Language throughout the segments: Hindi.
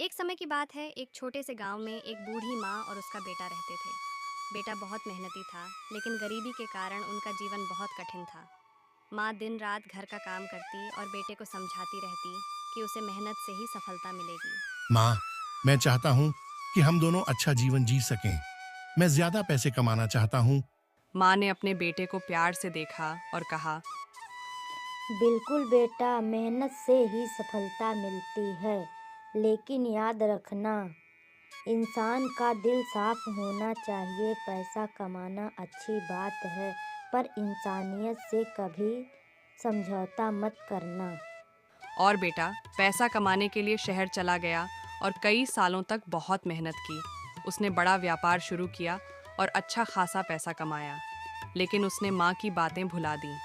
एक समय की बात है, एक छोटे से गांव में एक बूढ़ी माँ और उसका बेटा रहते थे। बेटा बहुत मेहनती था, लेकिन गरीबी के कारण उनका जीवन बहुत कठिन था। माँ दिन रात घर का काम करती और बेटे को समझाती रहती कि उसे मेहनत से ही सफलता मिलेगी। माँ, मैं चाहता हूँ कि हम दोनों अच्छा जीवन जी सकें। मैं ज्यादा पैसे कमाना चाहता हूँ। माँ ने अपने बेटे को प्यार से देखा और कहा, बिल्कुल बेटा, मेहनत से ही सफलता मिलती है। लेकिन याद रखना, इंसान का दिल साफ होना चाहिए। पैसा कमाना अच्छी बात है, पर इंसानियत से कभी समझौता मत करना। और बेटा पैसा कमाने के लिए शहर चला गया और कई सालों तक बहुत मेहनत की। उसने बड़ा व्यापार शुरू किया और अच्छा खासा पैसा कमाया। लेकिन उसने माँ की बातें भुला दी।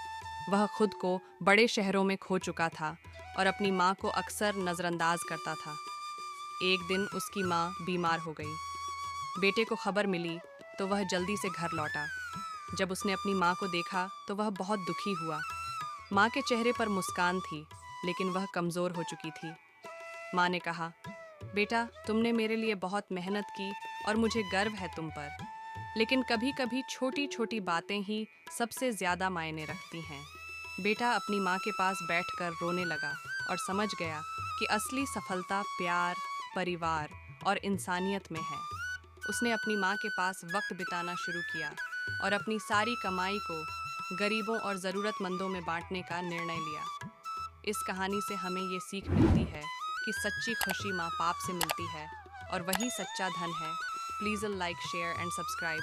वह खुद को बड़े शहरों में खो चुका था और अपनी माँ को अक्सर नज़रअंदाज करता था। एक दिन उसकी माँ बीमार हो गई। बेटे को खबर मिली तो वह जल्दी से घर लौटा। जब उसने अपनी माँ को देखा तो वह बहुत दुखी हुआ। माँ के चेहरे पर मुस्कान थी, लेकिन वह कमज़ोर हो चुकी थी। माँ ने कहा, बेटा तुमने मेरे लिए बहुत मेहनत की और मुझे गर्व है तुम पर। लेकिन कभी कभी छोटी छोटी बातें ही सबसे ज़्यादा मायने रखती हैं। बेटा अपनी माँ के पास बैठकर रोने लगा और समझ गया कि असली सफलता प्यार, परिवार और इंसानियत में है। उसने अपनी माँ के पास वक्त बिताना शुरू किया और अपनी सारी कमाई को गरीबों और ज़रूरतमंदों में बांटने का निर्णय लिया। इस कहानी से हमें ये सीख मिलती है कि सच्ची खुशी माँ बाप से मिलती है और वही सच्चा धन है। Please like, share and subscribe.